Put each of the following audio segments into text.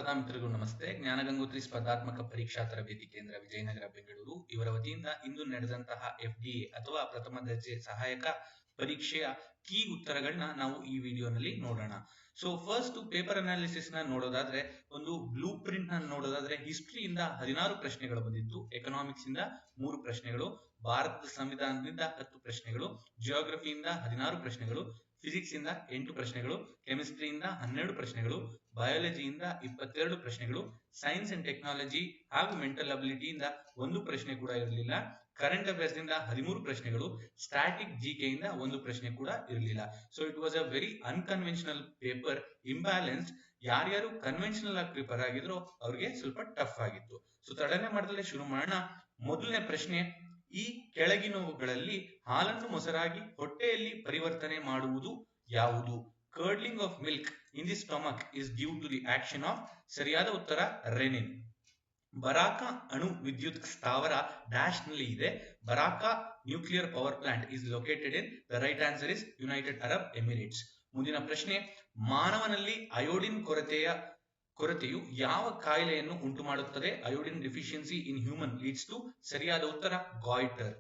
ಸ್ಪರ್ಧಾ ಮಿತ್ರರಿಗೂ ನಮಸ್ತೆ. ಜ್ಞಾನಗಂಗೋತ್ರಿ ಸ್ಪರ್ಧಾತ್ಮಕ ಪರೀಕ್ಷಾ ತರಬೇತಿ ಕೇಂದ್ರ ವಿಜಯನಗರ ಬೆಂಗಳೂರು ಇವರ ವತಿಯಿಂದ ಇಂದು ನಡೆದಂತಹ FDA ಅಥವಾ ಪ್ರಥಮ ದರ್ಜೆ ಸಹಾಯಕ ಪರೀಕ್ಷೆಯ ಕೀ ಉತ್ತರಗಳನ್ನ ನಾವು ಈ ವಿಡಿಯೋನಲ್ಲಿ ನೋಡೋಣ. ಸೊ ಫಸ್ಟ್ ಪೇಪರ್ ಅನಾಲಿಸಿಸ್ ನ ನೋಡೋದಾದ್ರೆ, ಒಂದು ಬ್ಲೂ ಪ್ರಿಂಟ್ ನ ನೋಡೋದಾದ್ರೆ ಹಿಸ್ಟ್ರಿಯಿಂದ 16 ಪ್ರಶ್ನೆಗಳು ಬಂದಿತ್ತು, ಎಕನಾಮಿಕ್ಸ್ ಇಂದ 3 ಪ್ರಶ್ನೆಗಳು, ಭಾರತದ ಸಂವಿಧಾನದಿಂದ 10 ಪ್ರಶ್ನೆಗಳು, ಜಿಯೋಗ್ರಫಿಯಿಂದ 16 ಪ್ರಶ್ನೆಗಳು, ಫಿಸಿಕ್ಸ್ ಇಂದ 8 ಪ್ರಶ್ನೆಗಳು, ಕೆಮಿಸ್ಟ್ರಿಯಿಂದ 12 ಪ್ರಶ್ನೆಗಳು, ಬಯಾಲಜಿಯಿಂದ 22 ಪ್ರಶ್ನೆಗಳು, ಸೈನ್ಸ್ ಅಂಡ್ ಟೆಕ್ನಾಲಜಿ ಹಾಗೂ ಮೆಂಟಲ್ ಅಬಿಲಿಟಿಯಿಂದ 1 ಪ್ರಶ್ನೆ ಕೂಡ ಇರಲಿಲ್ಲ, ಕರೆಂಟ್ ಅಫೇರ್ಸ್ ಇಂದ 13 ಪ್ರಶ್ನೆಗಳು, ಸ್ಟಾಟಿಕ್ ಜಿಕೆ ಇಂದ 1 ಪ್ರಶ್ನೆ ಕೂಡ ಇರಲಿಲ್ಲ. So it was a very unconventional paper, imbalanced. ಯಾರ್ಯಾರು ಕನ್ವೆನ್ಷನಲ್ ಆಗಿ ಪ್ರಿಪೇರ್ ಆಗಿದ್ರು ಅವ್ರಿಗೆ ಸ್ವಲ್ಪ ಟಫ್ ಆಗಿತ್ತು. ಸೊ ತಡನೆ ಮಾಡದಲ್ಲೇ ಶುರು ಮಾಡೋಣ. ಮೊದಲನೇ ಪ್ರಶ್ನೆ, ಈ ಕೆಳಗಿನವುಗಳಲ್ಲಿ ಹಾಲನ್ನು ಮೊಸರಾಗಿ ಹೊಟ್ಟೆಯಲ್ಲಿ ಪರಿವರ್ತನೆ ಮಾಡುವುದು ಯಾವುದು? Curdling of milk in the stomach is due to the action of. ಸರಿಯಾದ ಉತ್ತರ ರೆನಿನ್. ಬರಾಕಾ ಅಣು ವಿದ್ಯುತ್ ಸ್ಥಾವರ ಡ್ಯಾಶ್ ನಲ್ಲಿ ಇದೆ. Barakah nuclear power plant is located in. The right answer is United Arab Emirates. ಮುಂದಿನ ಪ್ರಶ್ನೆ, ಮಾನವನಲ್ಲಿ ಅಯೋಡಿನ್ ಕೊರತೆಯು ಯಾವ ಕಾಯಿಲೆಯನ್ನು ಉಂಟು ಮಾಡುತ್ತದೆ? Iodine deficiency in human leads to. ಸರಿಯಾದ ಉತ್ತರ ಗಾಯ್ಟರ್.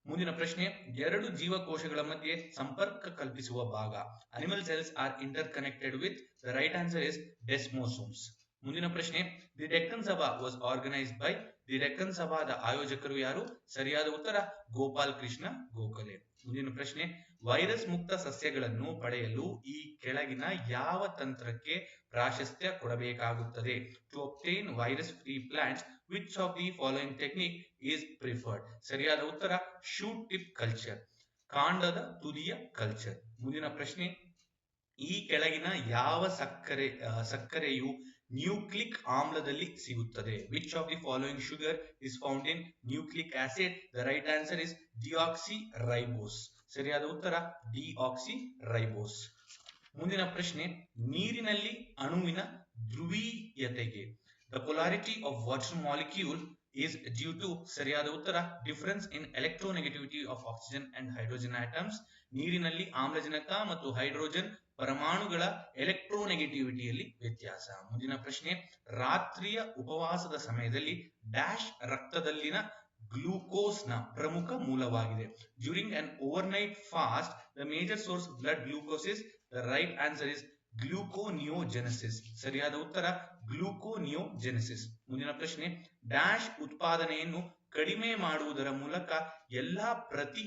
ಮುಂದಿನ ಪ್ರಶ್ನೆ, ಎರಡು ಜೀವಕೋಶಗಳ ಮಧ್ಯೆ ಸಂಪರ್ಕ ಕಲ್ಪಿಸುವ ಭಾಗ. Animal cells are interconnected with. The right answer is desmosomes. ಮುಂದಿನ ಪ್ರಶ್ನೆ, the Deccan Sabha was organised by. The Deccan ಸಭಾದ ಆಯೋಜಕರು ಯಾರು? ಸರಿಯಾದ ಉತ್ತರ ಗೋಪಾಲ್ ಕೃಷ್ಣ ಗೋಖಲೆ. ಮುಂದಿನ ಪ್ರಶ್ನೆ, ವೈರಸ್ ಮುಕ್ತ ಸಸ್ಯಗಳನ್ನು ಪಡೆಯಲು ಈ ಕೆಳಗಿನ ಯಾವ ತಂತ್ರಕ್ಕೆ ಪ್ರಾಶಸ್ತ್ಯ ಕೊಡಬೇಕಾಗುತ್ತದೆ? To obtain virus free plants, which of the following technique is preferred? ಸರಿಯಾದ ಉತ್ತರ ಶೂಟ್ ಟಿಪ್ ಕಲ್ಚರ್, ಕಾಂಡದ ತುದಿಯ ಕಲ್ಚರ್. ಮುಂದಿನ ಪ್ರಶ್ನೆ, ಈ ಕೆಳಗಿನ ಯಾವ ಸಕ್ಕರೆಯು ನ್ಯೂಕ್ಲಿಕ್ ಆಮ್ಲದಲ್ಲಿ ಸಿಗುತ್ತದೆ? Which of the following sugar is found in nucleic acid? The right answer is deoxyribose. ಸರಿಯಾದ ಉತ್ತರ ಡಿಆಕ್ಸಿ ರೈಬೋಸ್. ಮುಂದಿನ ಪ್ರಶ್ನೆ, ನೀರಿನಲ್ಲಿ ಅಣುವಿನ ಧ್ರುವೀಯತೆಗೆ the polarity of water molecule is due to. ಸರಿಯಾದ ಉತ್ತರ difference in electronegativity of oxygen and hydrogen atoms. ನೀರಿನಲ್ಲಿ ಆಮ್ಲಜನಕ ಮತ್ತು ಹೈಡ್ರೋಜನ್ ಪರಮಾಣುಗಳ ಎಲೆಕ್ಟ್ರೋನೆಗೆಟಿವಿಟಿಯಲ್ಲಿ ವ್ಯತ್ಯಾಸ. ಮುಂದಿನ ಪ್ರಶ್ನೆ, ರಾತ್ರಿಯ ಉಪವಾಸದ ಸಮಯದಲ್ಲಿ ಡ್ಯಾಶ್ ರಕ್ತದಲ್ಲಿನ ಗ್ಲೂಕೋಸ್ ನ ಪ್ರಮುಖ ಮೂಲವಾಗಿದೆ. During an overnight fast the major source of blood glucose is. The right answer is gluconeogenesis. ಸರಿಯಾದ ಉತ್ತರ ಗ್ಲೂಕೋನಿಯೋಜೆನೆಸಿಸ್. ಮುಂದಿನ ಪ್ರಶ್ನೆ, ಡ್ಯಾಶ್ ಉತ್ಪಾದನೆಯನ್ನು ಕಡಿಮೆ ಮಾಡುವುದರ ಮೂಲಕ ಎಲ್ಲಾ ಪ್ರತಿ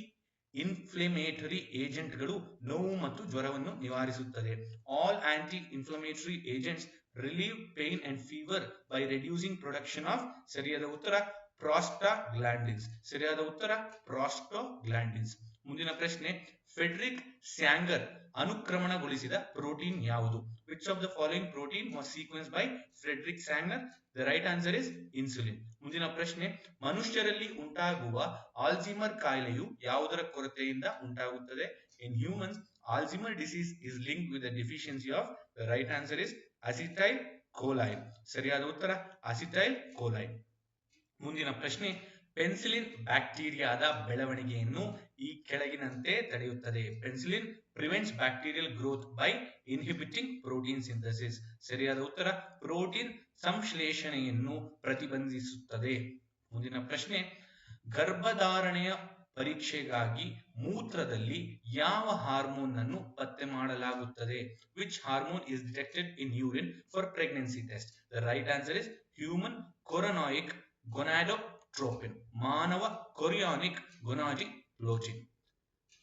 ಇನ್ಫ್ಲೇಮೇಟರಿ ಏಜೆಂಟ್ಗಳು ನೋವು ಮತ್ತು ಜ್ವರವನ್ನು ನಿವಾರಿಸುತ್ತದೆ. All anti inflammatory agents relieve pain and fever by reducing production of. ಸರಿಯಾದ ಉತ್ತರ ಪ್ರಾಸ್ಟಾಗ್ಲಾಂಡಿನ್ಸ್. ಸರಿಯಾದ ಉತ್ತರ ಪ್ರಾಸ್ಟಾಗ್ಲಾಂಡಿನ್ಸ್. ಮುಂದಿನ ಪ್ರಶ್ನೆ, ಫೆಡ್ರಿಕ್ ಸ್ಯಾಂಗರ್ ಅನುಕ್ರಮಣಗೊಳಿಸಿದ ಪ್ರೋಟೀನ್ ಯಾವುದು? Which of the following protein was sequenced by Frederick Sanger? The right answer is insulin. ಮುಂದಿನ ಪ್ರಶ್ನೆ, ಮನುಷ್ಯರಲ್ಲಿ ಉಂಟಾಗುವ ಆಲ್ಝಿಮರ್ ಕಾಯಿಲೆಯು ಯಾವುದರ ಕೊರತೆಯಿಂದ ಉಂಟಾಗುತ್ತದೆ? In humans, Alzheimer disease is linked with the deficiency of. The right answer is acetylcholine. ಸರಿಯಾದ ಉತ್ತರ ಅಸಿಟೈಲ್ ಕೋಲೈನ್. ಮುಂದಿನ ಪ್ರಶ್ನೆ, ಪೆನ್ಸಿಲಿನ್ ಬ್ಯಾಕ್ಟೀರಿಯಾದ ಬೆಳವಣಿಗೆಯನ್ನು ಈ ಕೆಳಗಿನಂತೆ ತಡೆಯುತ್ತದೆ. Penicillin prevents bacterial growth by inhibiting protein synthesis. ಸರಿಯಾದ ಉತ್ತರ ಪ್ರೋಟೀನ್ ಸಂಶ್ಲೇಷಣೆಯನ್ನು ಪ್ರತಿಬಂಧಿಸುತ್ತದೆ. ಮುಂದಿನ ಪ್ರಶ್ನೆ, ಗರ್ಭಧಾರಣೆಯ ಪರೀಕ್ಷೆಗಾಗಿ ಮೂತ್ರದಲ್ಲಿ ಯಾವ ಹಾರ್ಮೋನ್ ಅನ್ನು ಪತ್ತೆ ಮಾಡಲಾಗುತ್ತದೆ? Which hormone is detected in urine for pregnancy test? The right answer is human chorionic gonadotropin. ಮಾನವ chorionic gonadotropin.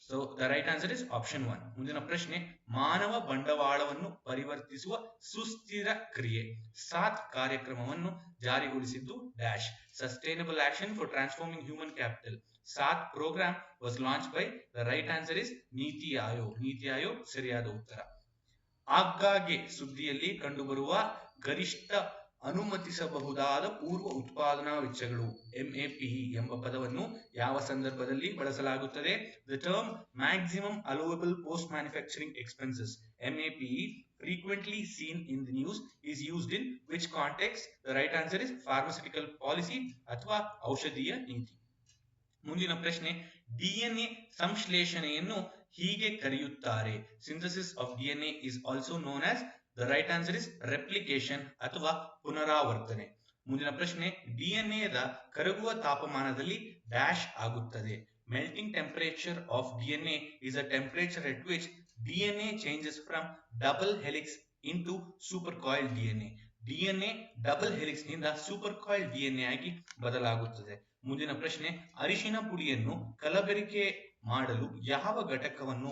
So the right answer is option 1. ಮುಂದಿನ ಪ್ರಶ್ನೆ, ಮಾನವ ಬಂಡವಾಳವನ್ನು ಪರಿವರ್ತಿಸುವ ಸುಸ್ಥಿರ ಕ್ರಿಯೆ ಸಾತ್ ಕಾರ್ಯಕ್ರಮವನ್ನು ಜಾರಿಗೊಳಿಸಿದ್ದು dash. Sustainable action for transforming human capital. SATH program was launched by. The right answer is NITI Aayog. ನೀತಿ ಆಯೋಗ್ ಸರಿಯಾದ ಉತ್ತರ. ಆಗಾಗ್ಗೆ ಸುದ್ದಿಯಲ್ಲಿ ಕಂಡುಬರುವ ಗರಿಷ್ಠ ಅನುಮತಿಸಬಹುದಾದ ಪೂರ್ವ ಉತ್ಪಾದನಾ ವೆಚ್ಚಗಳು MAPE ಎಂಬ ಪದವನ್ನು ಯಾವ ಸಂದರ್ಭದಲ್ಲಿ ಬಳಸಲಾಗುತ್ತದೆ? The term maximum allowable post manufacturing expenses MAPE frequently seen in the news is used in which context? The right answer is pharmaceutical policy ಅಥವಾ ಔಷಧೀಯ ನೀತಿ. ಮುಂದಿನ ಪ್ರಶ್ನೆ, DNA ಸಂಶ್ಲೇಷಣೆಯನ್ನು ಹೀಗೆ ಕರೆಯುತ್ತಾರೆ. Synthesis of DNA is also known as. The right answer is replication ಅಥವಾ ಪುನರಾವರ್ತನೆ. ಮುಂದಿನ ಪ್ರಶ್ನೆ, ಡಿಎನ್ಎ ದ ಕರಗುವ ತಾಪಮಾನದಲ್ಲಿ ಡ್ಯಾಶ್ ಆಗುತ್ತದೆ. Melting temperature of DNA is a temperature at which DNA changes from double helix into supercoiled DNA. DNA double helix ನಿಂದ super coiled DNA ಆಗಿ ಬದಲಾಗುತ್ತದೆ. ಮುಂದಿನ ಪ್ರಶ್ನೆ, ಅರಿಶಿನ ಪುಡಿಯನ್ನು ಕಲಬೆರಕೆ ಮಾಡಲು ಯಾವ ಘಟಕವನ್ನು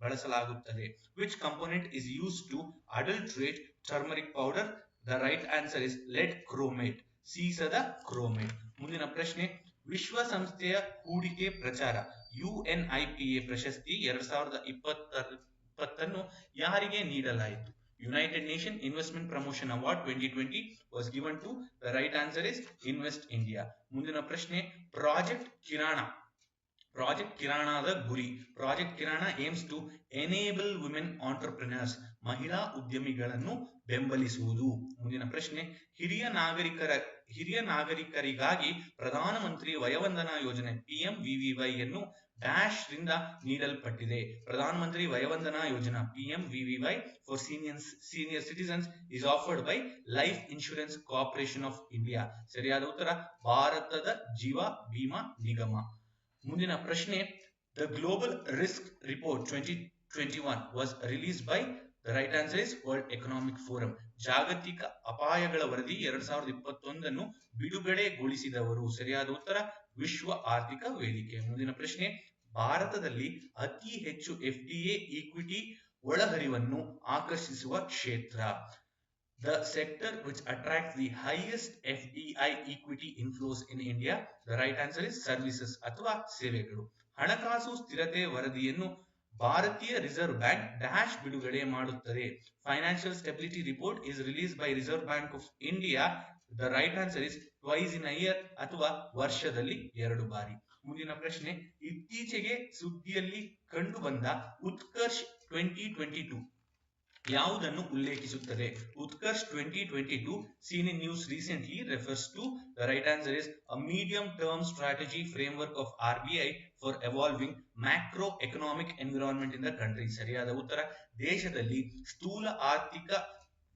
ಬಳಸಲಾಗುತ್ತದೆ? Which component is used to adulterate turmeric powder? The right answer is lead chromate, ಸೀಸದ chromate. ಮುಂದಿನ ಪ್ರಶ್ನೆ, ವಿಶ್ವಸಂಸ್ಥೆಯ ಹೂಡಿಕೆ ಪ್ರಚಾರ UNIPA ಪ್ರಶಸ್ತಿ 2020 ಯಾರಿಗೆ ನೀಡಲಾಯಿತು? United Nations Investment Promotion Award 2020 was given to, the right answer is Invest India. ಮುಂದಿನ ಪ್ರಶ್ನೆ, ಪ್ರಾಜೆಕ್ಟ್ ಕಿರಾಣದ ಗುರಿ. Project kirana aims to enable women entrepreneurs, ಮಹಿಳಾ ಉದ್ಯಮಿಗಳನ್ನು ಬೆಂಬಲಿಸುವುದು. ಮುಂದಿನ ಪ್ರಶ್ನೆ, ಹಿರಿಯ ನಾಗರಿಕರಿಗಾಗಿ ಪ್ರಧಾನಮಂತ್ರಿ ವಯೋವಂದನಾ ಯೋಜನೆ PMVVY ಯನ್ನು ಡ್ಯಾಶ್ ರಿಂದ ನೀಡಲ್ಪಟ್ಟಿದೆ. ಪ್ರಧಾನಮಂತ್ರಿ ವಯೋವಂದನಾ ಯೋಜನಾ PMVVY for senior citizens is offered by Life Insurance Corporation of India. ಸರಿಯಾದ ಉತ್ತರ ಭಾರತದ ಜೀವ ವಿಮಾ ನಿಗಮ. ಮುಂದಿನ ಪ್ರಶ್ನೆ, The Global Risk Report 2021 was released by, the right answer is World Economic Forum. ಜಾಗತಿಕ ಅಪಾಯಗಳ ವರದಿ 2021 ಬಿಡುಗಡೆಗೊಳಿಸಿದವರು? ಸರಿಯಾದ ಉತ್ತರ ವಿಶ್ವ ಆರ್ಥಿಕ ವೇದಿಕೆ. ಮುಂದಿನ ಪ್ರಶ್ನೆ, ಭಾರತದಲ್ಲಿ ಅತಿ ಹೆಚ್ಚು FDA ಈಕ್ವಿಟಿ ಒಳಹರಿವನ್ನು ಆಕರ್ಷಿಸುವ ಕ್ಷೇತ್ರ. The sector which attracts the highest FDI equity inflows in India, the right answer is services ಅಥವಾ ಸೇವೆಗಳು. ಹಣಕಾಸು ಸ್ಥಿರತೆ ವರದಿಯನ್ನು ಭಾರತೀಯ ರಿಸರ್ವ್ ಬ್ಯಾಂಕ್ ಡ್ಯಾಶ್ ಬಿಡುಗಡೆ ಮಾಡುತ್ತದೆ. Financial stability report is released by Reserve Bank of India. The right answer is twice in a year ಅಥವಾ ವರ್ಷದಲ್ಲಿ 2 ಬಾರಿ. ಮುಂದಿನ ಪ್ರಶ್ನೆ, ಇತ್ತೀಚೆಗೆ ಸುದ್ದಿಯಲ್ಲಿ ಕಂಡುಬಂದ ಉತ್ಕರ್ಷ್ 2022 ಯಾವುದನ್ನು ಉಲ್ಲೇಖಿಸುತ್ತದೆ? Utkarsh 2022 seen in news recently refers to, the right answer is a medium term strategy framework of RBI for evolving macroeconomic environment in the country. ಸರಿಯಾದ ಉತ್ತರ ದೇಶದಲ್ಲಿ ಸ್ಥೂಲ ಆರ್ಥಿಕ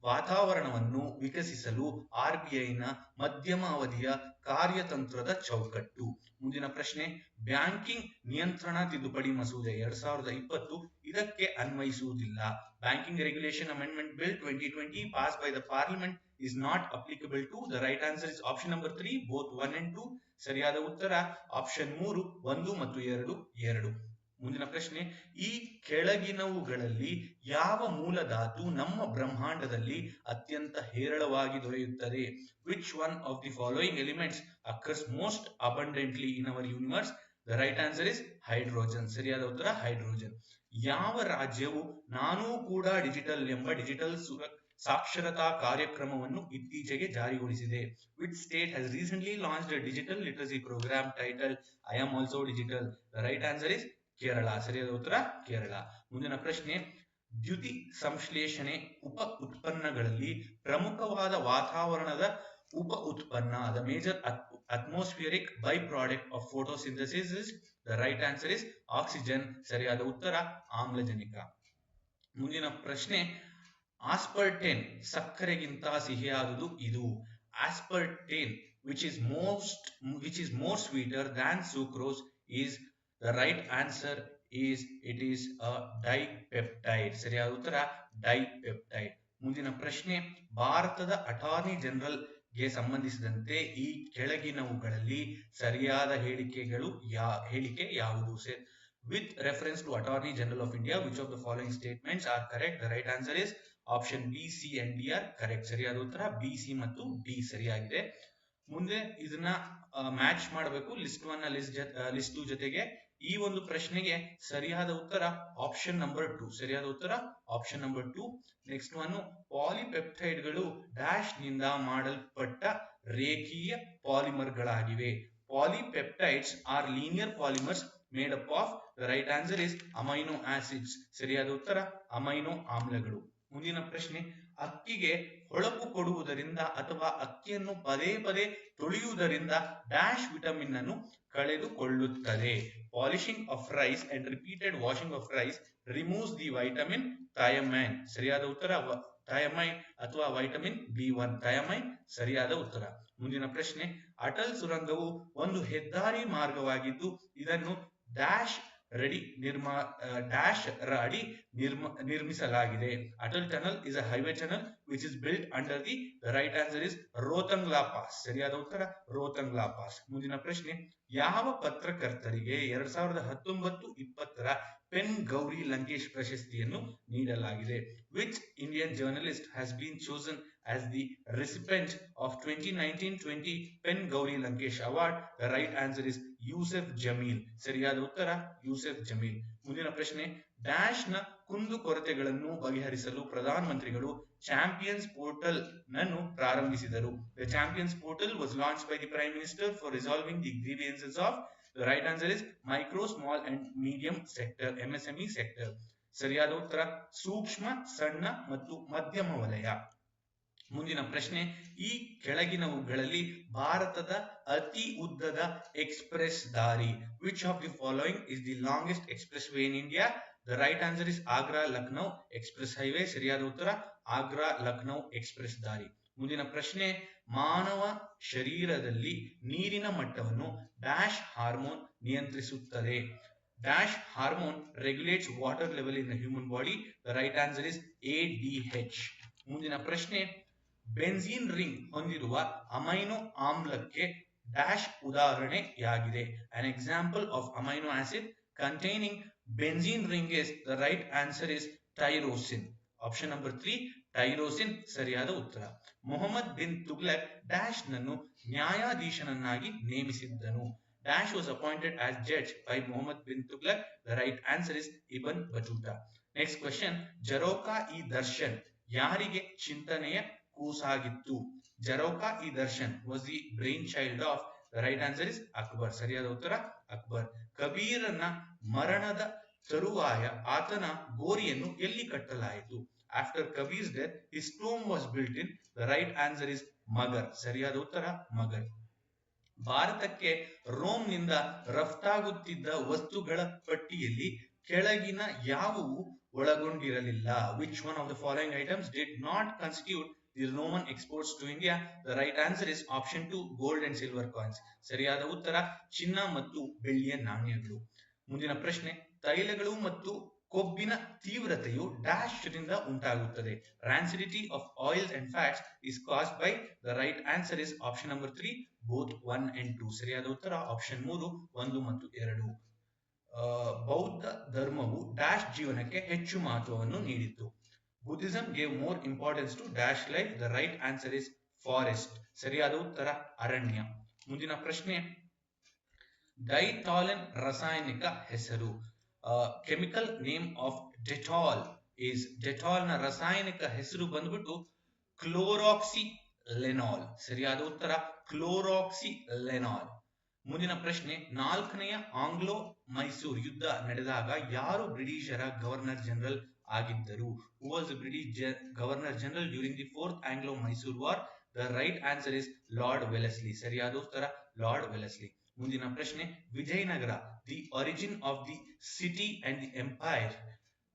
ವಾತಾವರಣವನ್ನು ವಿಕಸಿಸಲು RBIನ ಮಧ್ಯಮ ಅವಧಿಯ ಕಾರ್ಯತಂತ್ರದ ಚೌಕಟ್ಟು. ಮುಂದಿನ ಪ್ರಶ್ನೆ, ಬ್ಯಾಂಕಿಂಗ್ ನಿಯಂತ್ರಣ ತಿದ್ದುಪಡಿ ಮಸೂದೆ 2020 ಇದಕ್ಕೆ ಅನ್ವಯಿಸುವುದಿಲ್ಲ. Banking regulation amendment bill 2020 passed by the parliament is not applicable to, the right answer is option number 3 both 1 and 2. ಸರಿಯಾದ ಉತ್ತರ ಆಪ್ಷನ್ 3 1 ಮತ್ತು 2. ಮುಂದಿನ ಪ್ರಶ್ನೆ, ಈ ಕೆಳಗಿನವುಗಳಲ್ಲಿ ಯಾವ ಮೂಲಧಾತು ನಮ್ಮ ಬ್ರಹ್ಮಾಂಡದಲ್ಲಿ ಅತ್ಯಂತ ಹೇರಳವಾಗಿ ದೊರೆಯುತ್ತದೆ? Which one of the following elements occurs most abundantly in our universe? The right answer is hydrogen. ಸರಿಯಾದ ಉತ್ತರ ಹೈಡ್ರೋಜನ್. ಯಾವ ರಾಜ್ಯವು ನಾನೂ ಕೂಡ ಡಿಜಿಟಲ್ ಎಂಬ ಡಿಜಿಟಲ್ ಸಾಕ್ಷರತಾ ಕಾರ್ಯಕ್ರಮವನ್ನು ಇತ್ತೀಚೆಗೆ ಜಾರಿಗೊಳಿಸಿದೆ? Which state has recently launched a digital literacy program titled I am also digital? The right answer is Kerala. ಸರಿಯಾದ ಉತ್ತರ ಕೇರಳ. ಮುಂದಿನ ಪ್ರಶ್ನೆ, ದ್ಯುತಿ ಸಂಶ್ಲೇಷಣೆ ಉಪ ಉತ್ಪನ್ನಗಳಲ್ಲಿ ಪ್ರಮುಖವಾದ ವಾತಾವರಣದ ಉಪ ಉತ್ಪನ್ನ. The major atmospheric byproduct of photosynthesis is, the right answer is oxygen. ಸರಿಯಾದ ಉತ್ತರ ಆಮ್ಲಜನಕ. ಮುಂದಿನ ಪ್ರಶ್ನೆ, ಆಸ್ಪರ್ಟೇನ್ ಸಕ್ಕರೆಗಿಂತ ಸಿಹಿಯಾದುದು ಇದು. ಆಸ್ಪರ್ಟೇನ್ which is more sweeter than sucrose is, the right answer is it is a dipeptide. ಸರಿಯಾದ ಉತ್ತರ ಡೈಪೆಪ್ಟೈಡ್. ಮುಂದಿನ ಪ್ರಶ್ನೆ, ಭಾರತದ ಅಟಾರ್ನಿ ಜನರಲ್ ಗೆ ಸಂಬಂಧಿಸಿದಂತೆ ಈ ಕೆಳಗಿನವುಗಳಲ್ಲಿ ಸರಿಯಾದ ಹೇಳಿಕೆ ಯಾವುದು? With reference to Attorney General of India, which of the following statements are correct? The right answer is option B, C and D are correct. ಸರಿಯಾದ ಉತ್ತರ B, C ಮತ್ತು D ಸರಿಯಾಗಿದೆ. ಮುಂದೆ ಇದನ್ನ ಮ್ಯಾಚ್ ಮಾಡಬೇಕು ಲಿಸ್ಟ್ 1 ಲಿಸ್ಟ್ 2 ಜೊತೆಗೆ. ಈ ಒಂದು ಪ್ರಶ್ನೆಗೆ ಸರಿಯಾದ ಉತ್ತರ ಆಪ್ಷನ್ ನಂಬರ್ 2. ಸರಿಯಾದ ಉತ್ತರ ಆಪ್ಷನ್ ನಂಬರ್ 2. ನೆಕ್ಸ್ಟ್ ಒನ್, ಪಾಲಿಪೆಪ್ಟೈಡ್ಗಳು ಡ್ಯಾಶ್ ನಿಂದ ಮಾಡಲ್ಪಟ್ಟ ರೇಖೀಯ ಪಾಲಿಮರ್ಗಳಾಗಿವೆ. Polypeptides are linear polymers made up of, the right answer is amino acids. ಸರಿಯಾದ ಉತ್ತರ ಅಮೈನೋ ಆಮ್ಲಗಳು. ಮುಂದಿನ ಪ್ರಶ್ನೆ, ಅಕ್ಕಿಗೆ ಹೊಳಪು ಕೊಡುವುದರಿಂದ ಅಥವಾ ಅಕ್ಕಿಯನ್ನು ಪದೇ ಪದೇ ತೊಳೆಯುವುದರಿಂದ ಡ್ಯಾಶ್ ವಿಟಮಿನ್ ಅನ್ನು ಕಳೆದುಕೊಳ್ಳುತ್ತದೆ. Polishing of rice and repeated washing of rice removes the vitamin thiamine. ಸರಿಯಾದ ಉತ್ತರ ಥಯಮೈಡ್ ಅಥವಾ ವೈಟಮಿನ್ B1 ಥಯಮೈಡ್ ಸರಿಯಾದ ಉತ್ತರ. ಮುಂದಿನ ಪ್ರಶ್ನೆ, ಅಟಲ್ ಸುರಂಗವು ಒಂದು ಹೆದ್ದಾರಿ ಮಾರ್ಗವಾಗಿದ್ದು ಇದನ್ನು ಡ್ಯಾಶ್ ಅಡಿ ನಿರ್ಮಿಸಲಾಗಿದೆ. Atal tunnel is a highway tunnel which is built under the right answer is Rohtangla pass. ಸರಿಯಾದ ಉತ್ತರ ರೋಹ್ತಂಗ್ಲಾ ಪಾಸ್. ಮುಂದಿನ ಪ್ರಶ್ನೆ, ಯಾವ ಪತ್ರಕರ್ತರಿಗೆ 2019-20 ಪೆನ್ ಗೌರಿ ಲಂಕೇಶ್ ಪ್ರಶಸ್ತಿಯನ್ನು ನೀಡಲಾಗಿದೆ? Which Indian journalist has been chosen as the recipient of 2019-20 pen Gauri Lankesh award? The right answer is Yousef Jameel. ಸರಿಯಾದ ಉತ್ತರ ಯೂಸೆಫ್ ಜಮೀಲ್. ಮುಂದಿನ ಪ್ರಶ್ನೆ, ಡ್ಯಾಶ್ ನ ಕುಂದುಕೊರತೆಗಳನ್ನು ಬಗೆಹರಿಸಲು ಪ್ರಧಾನಮಂತ್ರಿಗಳು ಚಾಂಪಿಯನ್ಸ್ ಪೋರ್ಟಲ್ ನನ್ನು ಪ್ರಾರಂಭಿಸಿದರು. The Champions Portal was launched by the Prime Minister for resolving the grievances of. The right answer is micro, small and medium sector, MSME sector. ಸರಿಯಾದ ಉತ್ತರ ಸೂಕ್ಷ್ಮ, ಸಣ್ಣ ಮತ್ತು ಮಧ್ಯಮ ವಲಯ. ಮುಂದಿನ ಪ್ರಶ್ನೆ, ಈ ಕೆಳಗಿನವುಗಳಲ್ಲಿ ಭಾರತದ ಅತಿ ಉದ್ದದ ಎಕ್ಸ್ಪ್ರೆಸ್ ದಾರಿ? Which of the following is the longest express way in India? The right answer is Agra Lucknow express highway. ಸರಿಯಾದ ಉತ್ತರ ಆಗ್ರಾ ಲಕ್ನೋ ಎಕ್ಸ್ಪ್ರೆಸ್ ದಾರಿ. ಮುಂದಿನ ಪ್ರಶ್ನೆ, ಮಾನವ ಶರೀರದಲ್ಲಿ ನೀರಿನ ಮಟ್ಟವನ್ನು ಡ್ಯಾಶ್ ಹಾರ್ಮೋನ್ ನಿಯಂತ್ರಿಸುತ್ತದೆ? Dash hormone regulates water level in the human body. The right answer is ADH. ಮುಂದಿನ ಪ್ರಶ್ನೆ, ಬೆನ್ಝೀನ್ ರಿಂಗ್ ಹೊಂದಿರುವ ಅಮೈನೋ ಆಮ್ಲಕ್ಕೆ ಡ್ಯಾಶ್ ಉದಾಹರಣೆಯಾಗಿದೆ? An example of amino acid containing benzene ring is. The right answer is tyrosine. Option number 3 tyrosine ಸರಿಯಾದ ಉತ್ತರ. Mohammed bin Tughlaq dash ನನ್ನು ನ್ಯಾಯಾಧೀಶನನ್ನಾಗಿ ನೇಮಿಸಿದ್ದನು? Dash was appointed as judge by Muhammad bin Tughlaq. The right answer is Ibn Battuta. Next question, Jaroka-e-Darshan ಯಾರಿಗೆ ಚಿಂತನೆಯ ಕೂಸಾಗಿತ್ತು? Jaroka-e-Darshan was the brainchild of. The right answer is Akbar. ಸರಿಯಾದ ಉತ್ತರ ಅಕ್ಬರ್. ಕಬೀರನ ಮರಣದ ತರುವಾಯ ಆತನ ಗೋರಿಯನ್ನು ಎಲ್ಲಿ ಕಟ್ಟಲಾಯಿತು? After Kabir's death, his tomb was built in. The right answer is Magar. ಸರಿಯಾದ ಉತ್ತರ ಮಗರ್. ಭಾರತಕ್ಕೆ ರೋಮ್ನಿಂದ ರಫ್ತಾಗುತ್ತಿದ್ದ ವಸ್ತುಗಳ ಪಟ್ಟಿಯಲ್ಲಿ ಕೆಳಗಿನ ಯಾವುವು ಒಳಗೊಂಡಿರಲಿಲ್ಲ? Which one of the following items did not constitute the Roman exports to India? The right answer is option 2 gold and silver coins. ಸರಿಯಾದ ಉತ್ತರ ಚಿನ್ನ ಮತ್ತು ಬೆಳ್ಳಿಯ ನಾಣ್ಯಗಳು. ಮುಂದಿನ ಪ್ರಶ್ನೆ, ತೈಲಗಳು ಮತ್ತು ಕೊಬ್ಬಿನ ತೀವ್ರತೆಯು ಡ್ಯಾಶ್ ರಿಂದ ಉಂಟಾಗುತ್ತದೆ? Rancidity of oils and fats is caused by. The right answer is option number 3 both 1 and 2. ಸರಿಯಾದ ಉತ್ತರ ಆಪ್ಷನ್ 3 1 ಮತ್ತು 2. ಬೌದ್ಧ ಧರ್ಮವು ಡ್ಯಾಶ್ ಜೀವನಕ್ಕೆ ಹೆಚ್ಚು ಮಹತ್ವವನ್ನು ನೀಡಿತು? Buddhism gave more importance to dash life. The right answer is forest. ಸರಿಯಾದ ಉತ್ತರ ಅರಣ್ಯ. ಮುಂದಿನ ಪ್ರಶ್ನೆ, ಡೈಥಾಲನ್ ರಾಸಾಯನಿಕ ಹೆಸರು? Chemical name of Dettol is. Dettol ನ ರಾಸಾಯನಿಕ ಹೆಸರು ಬಂದ್ಬಿಟ್ಟು ಕ್ಲೋರಾಕ್ಸಿಲೆನಾಲ್. ಸರಿಯಾದ ಉತ್ತರ ಕ್ಲೋರಾಕ್ಸಿಲೆನಾಲ್. ಮುಂದಿನ ಪ್ರಶ್ನೆ, 4ನೇ ಆಂಗ್ಲೋ ಮೈಸೂರು ಯುದ್ಧ ನಡೆದಾಗ ಯಾರು ಬ್ರಿಟಿಷರ ಗವರ್ನರ್ ಜನರಲ್ ಆಗಿದ್ದರು? Who was the British Governor General during the 4th Anglo-Mysore War? The right answer is Lord Wellesley. ಸರಿಯಾದ ಉತ್ತರ ಲಾರ್ಡ್ ವೆಲೆಸ್ಲಿ. ಮುಂದಿನ ಪ್ರಶ್ನೆ, Vijayanagara the origin of the city and the empire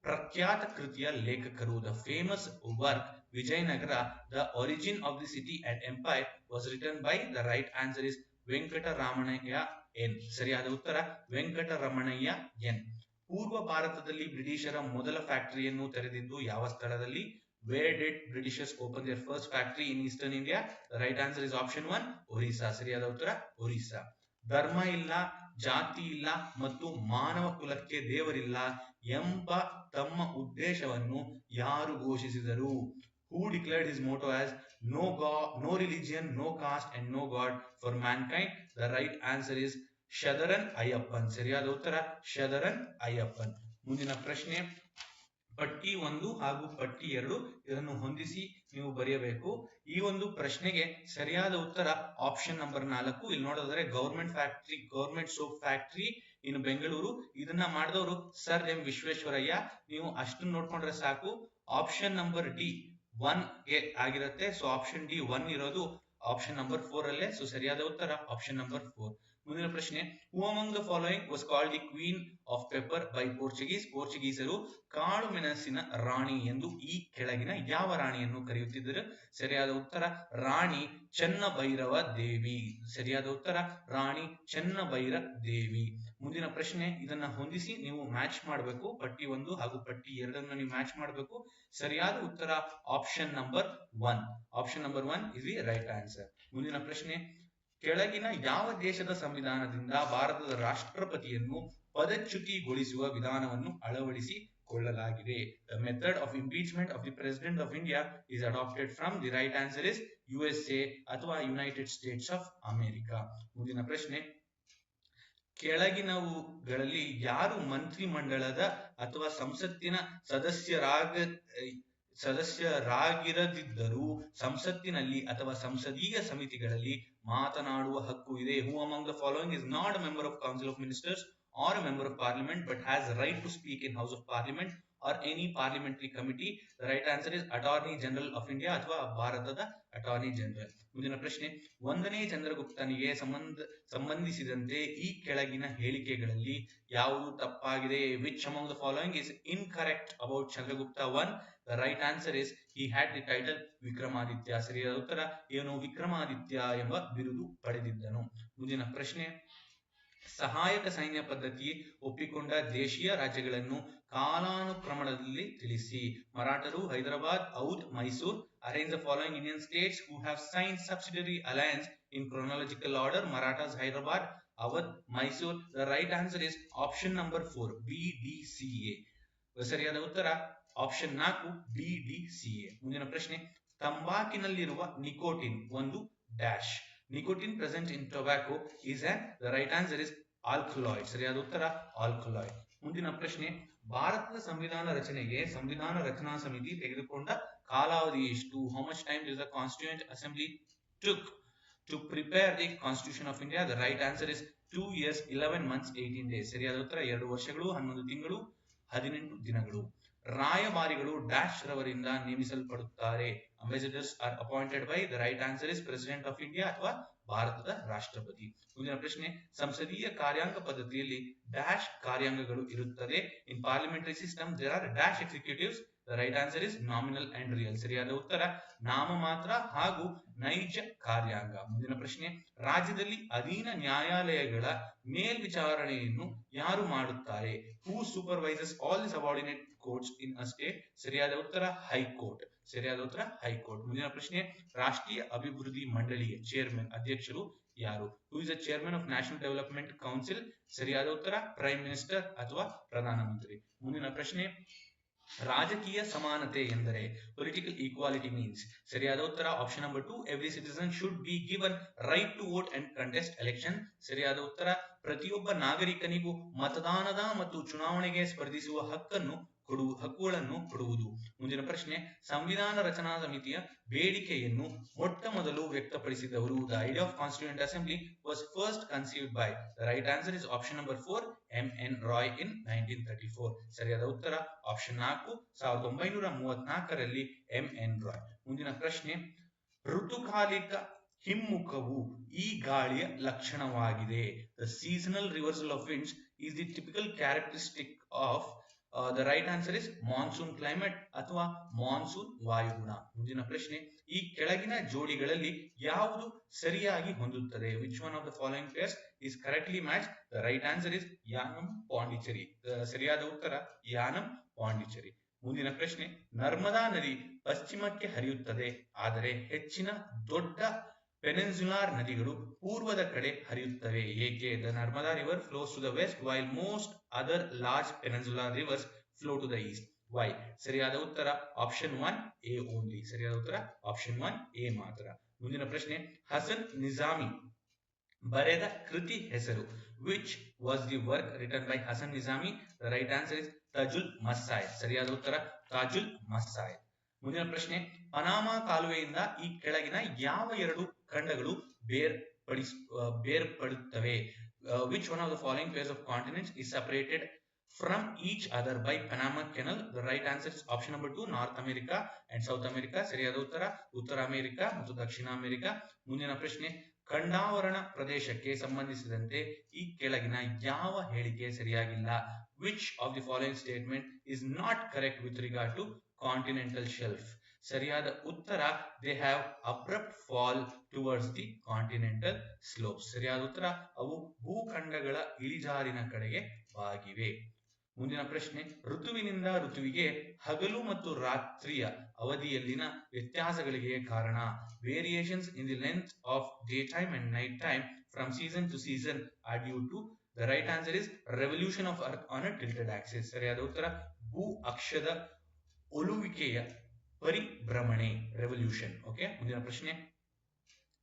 ಪ್ರಖ್ಯಾತ ಕೃತಿಯ ಲೇಖಕರು? The famous work Vijayanagara, the origin of the city and empire was written by. The right answer is Venkataramanaiah N. ಸರಿಯಾದ ಉತ್ತರ Venkataramanaiah N. ಪೂರ್ವ ಭಾರತದಲ್ಲಿ ಬ್ರಿಟಿಷರ ಮೊದಲ ಫ್ಯಾಕ್ಟರಿಯನ್ನು ತೆರೆದಿದ್ದು ಯಾವ ಸ್ಥಳದಲ್ಲಿ? Where did Britishers open their first factory in eastern India? The right answer is option 1 Orissa. ಸರಿಯಾದ ಉತ್ತರ ಒರಿಸ್ಸಾ. ಧರ್ಮ ಇಲ್ಲ, ಜಾತಿ ಇಲ್ಲ ಮತ್ತು ಮಾನವ ಕುಲಕ್ಕೆ ದೇವರಿಲ್ಲ ಎಂಬ ತಮ್ಮ ಉದ್ದೇಶವನ್ನು ಯಾರು ಘೋಷಿಸಿದರು? Who declared his motto as no God, no religion, no caste and no God for mankind? The right answer is ಶದರನ್ Ayyappan. ಸರಿಯಾದ ಉತ್ತರ ಶದರನ್ ಅಯ್ಯಪ್ಪನ್. ಮುಂದಿನ ಪ್ರಶ್ನೆ, ಪಟ್ಟಿ 1 ಹಾಗೂ ಪಟ್ಟಿ 2 ಇದನ್ನು ಹೊಂದಿಸಿ ನೀವು ಬರೆಯಬೇಕು. ಈ ಒಂದು ಪ್ರಶ್ನೆಗೆ ಸರಿಯಾದ ಉತ್ತರ ಆಪ್ಷನ್ ನಂಬರ್ 4. ಇಲ್ಲಿ ನೋಡಿದ್ರೆ government factory, government soap factory in Bengaluru, ಇದನ್ನ ಮಾಡಿದವರು ಸರ್ ಎಂ ವಿಶ್ವೇಶ್ವರಯ್ಯ. ನೀವು ಅಷ್ಟನ್ನು ನೋಡ್ಕೊಂಡ್ರೆ ಸಾಕು. ಆಪ್ಷನ್ ನಂಬರ್ ಡಿ 1 ಗೆ ಆಗಿರುತ್ತೆ. ಸೊ ಆಪ್ಷನ್ ಡಿ 1 ಇರೋದು ಆಪ್ಷನ್ ನಂಬರ್ 4 ಅಲ್ಲೇ. ಸೊ ಸರಿಯಾದ ಉತ್ತರ ಆಪ್ಷನ್ ನಂಬರ್ 4. ಮುಂದಿನ ಪ್ರಶ್ನೆ, who among the following was called the queen of pepper by Portuguese? ಪೋರ್ಚುಗೀಸರು ಕಾಳು ಮೆಣಸಿನ ರಾಣಿ ಎಂದು ಈ ಕೆಳಗಿನ ಯಾವ ರಾಣಿಯನ್ನು ಕರೆಯುತ್ತಿದ್ದರು? ಸರಿಯಾದ ಉತ್ತರ ರಾಣಿ ಚೆನ್ನಭೈರವ ದೇವಿ. ಸರಿಯಾದ ಉತ್ತರ ರಾಣಿ ಚೆನ್ನಭೈರ ದೇವಿ. ಮುಂದಿನ ಪ್ರಶ್ನೆ, ಇದನ್ನ ಹೊಂದಿಸಿ ನೀವು ಮ್ಯಾಚ್ ಮಾಡಬೇಕು. ಪಟ್ಟಿ 1 ಹಾಗೂ ಪಟ್ಟಿ 2 ನೀವು ಮ್ಯಾಚ್ ಮಾಡಬೇಕು. ಸರಿಯಾದ ಉತ್ತರ option number 1. Option number 1 is the right answer. ಮುಂದಿನ ಪ್ರಶ್ನೆ, ಕೆಳಗಿನ ಯಾವ ದೇಶದ ಸಂವಿಧಾನದಿಂದ ಭಾರತದ ರಾಷ್ಟ್ರಪತಿಯನ್ನು ಪದಚ್ಯುತಿಗೊಳಿಸುವ ವಿಧಾನವನ್ನು ಅಳವಡಿಸಿಕೊಳ್ಳಲಾಗಿದೆ? The method of impeachment of the President of India is adopted from. The right answer is USA ಅಥವಾ ಯುನೈಟೆಡ್ ಸ್ಟೇಟ್ಸ್ ಆಫ್ ಅಮೆರಿಕಾ. ಮುಂದಿನ ಪ್ರಶ್ನೆ, ಕೆಳಗಿನವುಗಳಲ್ಲಿ ಯಾರು ಮಂತ್ರಿಮಂಡಲದ ಅಥವಾ ಸಂಸತ್ತಿನ ಸದಸ್ಯರಾಗಿರದಿದ್ದರೂ ಸಂಸತ್ತಿನಲ್ಲಿ ಅಥವಾ ಸಂಸದೀಯ ಸಮಿತಿಗಳಲ್ಲಿ ಮಾತನಾಡುವ ಹಕ್ಕು ಇದೆ? Who among the following is not a member of Council of Ministers or a member of Parliament but has a right to speak in House of Parliament or any parliamentary committee? The right answer is Attorney General of India ಅಥವಾ ಭಾರತದ attorney general. ಮುಂದಿನ ಪ್ರಶ್ನೆ, 1ನೇ ಚಂದ್ರಗುಪ್ತನಿಗೆ ಸಂಬಂಧಿಸಿದಂತೆ ಈ ಕೆಳಗಿನ ಹೇಳಿಕೆಗಳಲ್ಲಿ ಯಾವುದು ತಪ್ಪಾಗಿದೆ? Which among the following is incorrect about Chandragupta? 1. The right answer is he had the title Vikramaditya. ಸರಿಯಾದ ಉತ್ತರ ಏನು? ವಿಕ್ರಮಾದಿತ್ಯ ಎಂಬ ಬಿರುದು ಪಡೆದಿದ್ದನು. ಮುಂದಿನ ಪ್ರಶ್ನೆ, ಸಹಾಯಕ ಸೈನ್ಯ ಪದ್ಧತಿ ಒಪ್ಪಿಕೊಂಡ ದೇಶೀಯ ರಾಜ್ಯಗಳನ್ನು ಕಾಲಾನುಕ್ರಮದಲ್ಲಿ ತಿಳಿಸಿ. ಮರಾಠರು, Hyderabad, ಔಧ್, Mysore. Arrange the following Indian states who have signed subsidiary alliance in chronological order. Marathas, Hyderabad, Awadh, Mysore. The right answer is option number 4, BDCA. ಸರಿಯಾದ ಉತ್ತರ ಆಪ್ಷನ್ 4, BDCA. ಮುಂದಿನ ಪ್ರಶ್ನೆ, ತಂಬಾಕಿನಲ್ಲಿರುವ ನಿಕೋಟಿನ್ ಒಂದು dash. Nicotine present in tobacco is an. The right answer is alkaloid. ಸರಿಯಾದ ಉತ್ತರ alkaloid. ಮುಂದಿನ ಪ್ರಶ್ನೆ, ಭಾರತದ ಸಂವಿಧಾನ ರಚನೆಗೆ ಸಂವಿಧಾನ ರಚನಾ ಸಮಿತಿ ತೆಗೆದುಕೊಂಡ ಕಾಲಾವಧಿ ಎಷ್ಟು? How much time does the Constituent Assembly took to prepare the Constitution of India? The right answer is 2 years, 11 months, 18 days. ಸರಿಯಾದ ಉತ್ತರ 2 ವರ್ಷಗಳು, 11 ತಿಂಗಳು, 18 ದಿನಗಳು. ರಾಯಭಾರಿಗಳು dash ರವರಿಂದ ನೇಮಿಸಲ್ಪಡುತ್ತಾರೆ. Ambassadors are appointed by. The right answer is President of India ಅಥವಾ ಭಾರತದ ರಾಷ್ಟ್ರಪತಿ. ಮುಂದಿನ ಪ್ರಶ್ನೆ, ಸಂಸದೀಯ ಕಾರ್ಯಾಂಗ ಪದ್ಧತಿಯಲ್ಲಿ ಡ್ಯಾಶ್ ಕಾರ್ಯಾಂಗಗಳು ಇರುತ್ತದೆ. In parliamentary system there are dash executives. The right answer is nominal and real. ಸರಿಯಾದ ಉತ್ತರ ನಾಮಮಾತ್ರ ಹಾಗೂ ನೈಜ ಕಾರ್ಯಾಂಗ. ಮುಂದಿನ ಪ್ರಶ್ನೆ, ರಾಜ್ಯದಲ್ಲಿ ಅಧೀನ ನ್ಯಾಯಾಲಯಗಳ ಮೇಲ್ವಿಚಾರಣೆಯನ್ನು ಯಾರು ಮಾಡುತ್ತಾರೆ? Who supervises all the subordinate courts in a state? ಸರಿಯಾದ ಉತ್ತರ ಹೈಕೋರ್ಟ್. ಸರಿಯಾದ ಉತ್ತರ ಹೈಕೋರ್ಟ್. ಮುಂದಿನ ಪ್ರಶ್ನೆ, ರಾಷ್ಟ್ರೀಯ ಅಭಿವೃದ್ಧಿ ಮಂಡಳಿಯ ಚೇರ್ಮನ್ ಅಧ್ಯಕ್ಷರು ಯಾರು? Who is the chairman of National Development Council? ಸರಿಯಾದ ಉತ್ತರ ಪ್ರೈಮ್ ಮಿನಿಸ್ಟರ್ ಅಥವಾ ಪ್ರಧಾನಮಂತ್ರಿ. ಮುಂದಿನ ಪ್ರಶ್ನೆ, ರಾಜಕೀಯ ಸಮಾನತೆ ಎಂದರೆ ಪೊಲಿಟಿಕಲ್ ಈಕ್ವಾಲಿಟಿ ಮೀನ್ಸ್. ಸರಿಯಾದ ಉತ್ತರ option number 2, every citizen should be given right to vote and contest election. ಸರಿಯಾದ ಉತ್ತರ ಪ್ರತಿಯೊಬ್ಬ ನಾಗರಿಕನಿಗೂ ಮತದಾನದ ಮತ್ತು ಚುನಾವಣೆಗೆ ಸ್ಪರ್ಧಿಸುವ ಹಕ್ಕುಗಳನ್ನು ಕೊಡುವುದು. ಮುಂದಿನ ಪ್ರಶ್ನೆ, ಸಂವಿಧಾನ ರಚನಾ ಸಮಿತಿಯ ಬೇಡಿಕೆಯನ್ನು ಮೊಟ್ಟ ಮೊದಲು ವ್ಯಕ್ತಪಡಿಸಿದವರು? The idea of Constituent Assembly was first conceived by. The right answer is option number 4, M.N. Roy in 1934. ಸರಿಯಾದ ಉತ್ತರ ಆಪ್ಷನ್ 4, 1934ರಲ್ಲಿ M.N. ರಾಯ್. ಮುಂದಿನ ಪ್ರಶ್ನೆ, ಋತುಕಾಲಿಕ ಹಿಮ್ಮುಖವು ಈ ಗಾಳಿಯ ಲಕ್ಷಣವಾಗಿದೆ. The seasonal reversal of winds is the typical characteristic of. The right answer is monsoon climate ಅಥವಾ monsoon ವಾಯುಗುಣ. ಮುಂದಿನ ಪ್ರಶ್ನೆ, ಈ ಕೆಳಗಿನ ಜೋಡಿಗಳಲ್ಲಿ ಯಾವುದು ಸರಿಯಾಗಿ ಹೊಂದುತ್ತದೆ? Which one of the following pairs is correctly matched? The right answer is ಯಾನಂ ಪಾಂಡಿಚೇರಿ. ಸರಿಯಾದ ಉತ್ತರ ಯಾನಂ ಪಾಂಡಿಚೇರಿ. ಮುಂದಿನ ಪ್ರಶ್ನೆ, ನರ್ಮದಾ ನದಿ ಪಶ್ಚಿಮಕ್ಕೆ ಹರಿಯುತ್ತದೆ, ಆದರೆ ಹೆಚ್ಚಿನ ದೊಡ್ಡ ಪೆನಿನ್ಸುಲಾರ್ ನದಿಗಳು ಪೂರ್ವದ ಕಡೆ ಹರಿಯುತ್ತವೆ, ಏಕೆ? The Narmada river flows to the west while most other large peninsular rivers flow to the east. Why? ಸರಿಯಾದ ಉತ್ತರ ಆಪ್ಷನ್ 1, A only. ಸರಿಯಾದ ಉತ್ತರ ಆಪ್ಷನ್ 1, A ಮಾತ್ರ. ಮುಂದಿನ ಪ್ರಶ್ನೆ, ಹಸನ್ ನಿಜಾಮಿ ಬರೆದ ಕೃತಿ ಹೆಸರು? Which was the work written by Hasan Nizami? The right answer is Tajul Masail. ಸರಿಯಾದ ಉತ್ತರ ತಾಜುಲ್ ಮಸಾಯ್. ಮುಂದಿನ ಪ್ರಶ್ನೆ, ಪನಾಮಾ ಕಾಲುವೆಯಿಂದ ಈ ಕೆಳಗಿನ ಯಾವ ಎರಡು ಖಂಡಗಳು ಬೇರ್ಪಡುತ್ತವೆ? Which one of the following pairs of continents is separated from each other by Panama Canal? The right answer is option number 2, North America and South America. ಸರಿಯಾದ ಉತ್ತರ ಉತ್ತರ ಅಮೆರಿಕ ಮತ್ತು ದಕ್ಷಿಣ ಅಮೆರಿಕ. ಮುಂದಿನ ಪ್ರಶ್ನೆ, ಖಂಡಾವರಣ ಪ್ರದೇಶಕ್ಕೆ ಸಂಬಂಧಿಸಿದಂತೆ ಈ ಕೆಳಗಿನ ಯಾವ ಹೇಳಿಕೆ ಸರಿಯಾಗಿಲ್ಲ? Which of the following statement is not correct with regard to continental shelf? ಸರಿಯಾದ ಉತ್ತರ they have abrupt fall towards the continental slopes. ಸರಿಯಾದ ಉತ್ತರ ಅವು ಭೂಖಂಡಗಳ ಇಳಿಜಾರಿನ ಕಡೆಗೆ ಬಾಗಿವೆ. ಮುಂದಿನ ಪ್ರಶ್ನೆ, ಋತುವಿನಿಂದ ಋತುವಿಗೆ ಹಗಲು ಮತ್ತು ರಾತ್ರಿಯ ಅವಧಿಯಲ್ಲಿನ ವ್ಯತ್ಯಾಸಗಳಿಗೆ ಕಾರಣ? Variations in the length of day time and night time from season to season are due to the right answer is revolution of earth on a tilted axis. ಸರಿಯಾದ ಉತ್ತರ ಭೂ ಅಕ್ಷದ ಒಲುವಿಕೆಯ ಪರಿಭ್ರಮಣೆ, ರೆವಲ್ಯೂಷನ್. ಓಕೆ, ಮುಂದಿನ ಪ್ರಶ್ನೆ,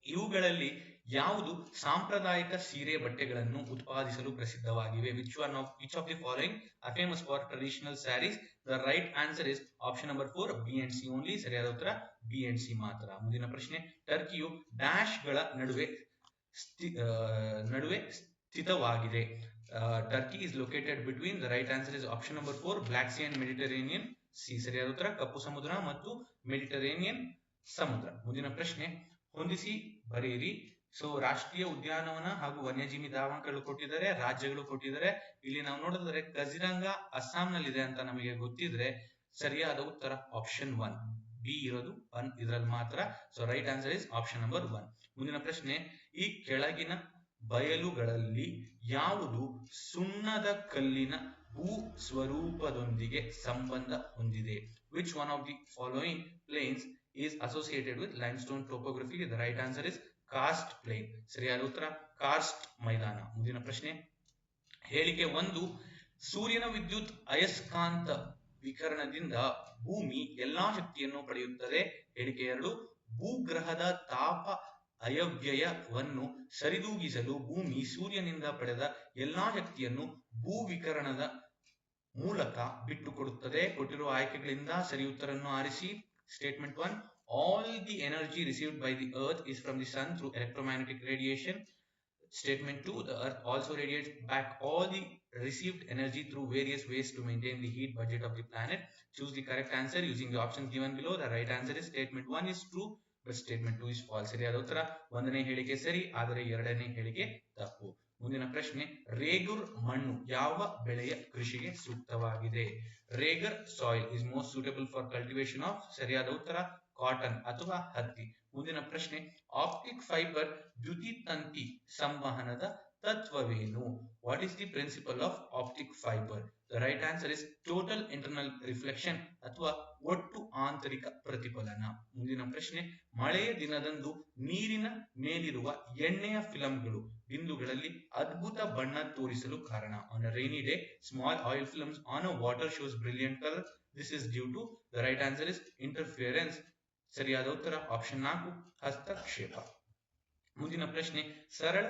ಇವುಗಳಲ್ಲಿ ಯಾವುದು ಸಾಂಪ್ರದಾಯಿಕ ಸೀರೆ ಬಟ್ಟೆಗಳನ್ನು ಉತ್ಪಾದಿಸಲು ಪ್ರಸಿದ್ಧವಾಗಿವೆ? Which of the following are famous for traditional saris? The right answer is option number 4, B and C only. ಸರಿಯಾದ ಉತ್ತರ ಬಿ ಅಂಡ್ ಸಿ ಮಾತ್ರ. ಮುಂದಿನ ಪ್ರಶ್ನೆ, ಟರ್ಕಿಯು ಡ್ಯಾಶ್ ಗಳ ನಡುವೆ ಸ್ಥಿತವಾಗಿದೆ. Turkey is located between. The right answer is option number 4, Black Sea and Mediterranean Sea. ಸರಿಯಾದ ಉತ್ತರ ಕಪ್ಪು ಸಮುದ್ರ ಮತ್ತು ಮೆಡಿಟರೇನಿಯನ್ ಸಮುದ್ರ. ಮುಂದಿನ ಪ್ರಶ್ನೆ, ಹೊಂದಿಸಿ ಬರೆಯಿರಿ. ಸೊ ರಾಷ್ಟ್ರೀಯ ಉದ್ಯಾನವನ ಹಾಗೂ ವನ್ಯಜೀವಿ ಧಾಮಗಳು ಕೊಟ್ಟಿದ್ದಾರೆ, ರಾಜ್ಯಗಳು ಕೊಟ್ಟಿದ್ದಾರೆ. ಇಲ್ಲಿ ನಾವು ನೋಡಿದ್ರೆ ಕಜಿರಂಗಾ ಅಸ್ಸಾಂನಲ್ಲಿದೆ ಅಂತ ನಮಗೆ ಗೊತ್ತಿದ್ರೆ ಸರಿಯಾದ ಉತ್ತರ ಆಪ್ಷನ್ 1, ಬಿ ಇರೋದು 1 ಇದರಲ್ಲಿ ಮಾತ್ರ. So right answer is option number 1. ಮುಂದಿನ ಪ್ರಶ್ನೆ, ಈ ಕೆಳಗಿನ ಬಯಲುಗಳಲ್ಲಿ ಯಾವುದು ಸುಣ್ಣದ ಕಲ್ಲಿನ ಭೂ ಸ್ವರೂಪದೊಂದಿಗೆ ಸಂಬಂಧ ಹೊಂದಿದೆ? Which one of the following plains is associated with limestone topography? The right answer is karst plain. ಸರಿಯಾದ ಉತ್ತರ ಕಾರ್ಸ್ಟ್ ಮೈದಾನ. ಮುಂದಿನ ಪ್ರಶ್ನೆ, ಹೇಳಿಕೆ 1, ಸೂರ್ಯನ ವಿದ್ಯುತ್ ಅಯಸ್ಕಾಂತ ವಿಕಿರಣದಿಂದ ಭೂಮಿ ಎಲ್ಲಾ ಶಕ್ತಿಯನ್ನು ಪಡೆಯುತ್ತದೆ. ಹೇಳಿಕೆ 2, ಭೂಗ್ರಹದ ತಾಪ ಅಯವ್ಯಯವನ್ನು ಸರಿದೂಗಿಸಲು ಭೂಮಿ ಸೂರ್ಯನಿಂದ ಪಡೆದ ಎಲ್ಲಾ ಶಕ್ತಿಯನ್ನು ಭೂವಿಕಿರಣದ ಮೂಲಕ ಬಿಟ್ಟುಕೊಡುತ್ತದೆ. ಕೊಟ್ಟಿರುವ ಆಯ್ಕೆಗಳಿಂದ ಸರಿ ಉತ್ತರವನ್ನು ಆರಿಸಿ. Statement 1, all the energy received by the earth is from the sun through electromagnetic radiation. Statement 2, the earth also radiates back all the received energy through various ways to maintain the heat budget of the planet. Choose the correct answer using the options given below. The right answer is statement 1 is true but statement 2 is false. ಸರಿಯಾದ ಉತ್ತರ 1ನೇ ಹೇಳಿಕೆ ಸರಿ, ಆದರೆ 2ನೇ ಹೇಳಿಕೆ ತಪ್ಪು. ಮುಂದಿನ ಪ್ರಶ್ನೆ, ರೇಗುರ್ ಮಣ್ಣು ಯಾವ ಬೆಳೆಯ ಕೃಷಿಗೆ ಸೂಕ್ತವಾಗಿದೆ? Regur soil is most suitable for cultivation of. ಸರಿಯಾದ ಉತ್ತರ ಕಾಟನ್ ಅಥವಾ ಹತ್ತಿ. ಮುಂದಿನ ಪ್ರಶ್ನೆ, ಆಪ್ಟಿಕ್ ಫೈಬರ್ ದ್ಯುತಿತಂತಿ ಸಂವಹನದ ತತ್ವವೇನು? What is the principle of optic fibre? The right answer is total internal reflection ಅಥವಾ ಒಟ್ಟು ಆಂತರಿಕ ಪ್ರತಿಫಲನ. ಮುಂದಿನ ಪ್ರಶ್ನೆ, ಮಳೆಯ ದಿನದಂದು ನೀರಿನ ಮೇಲಿರುವ ಎಣ್ಣೆಯ ಫಿಲಂಗಳು ಬಿಂದುಗಳಲ್ಲಿ ಅದ್ಭುತ ಬಣ್ಣ ತೋರಿಸಲು ಕಾರಣ? On a rainy day, small oil films on a water shows brilliant colour. This is due to. The right answer is interference. ಸರಿಯಾದ ಉತ್ತರ ಆಪ್ಷನ್ 4, ಹಸ್ತಕ್ಷೇಪ. ಮುಂದಿನ ಪ್ರಶ್ನೆ, ಸರಳ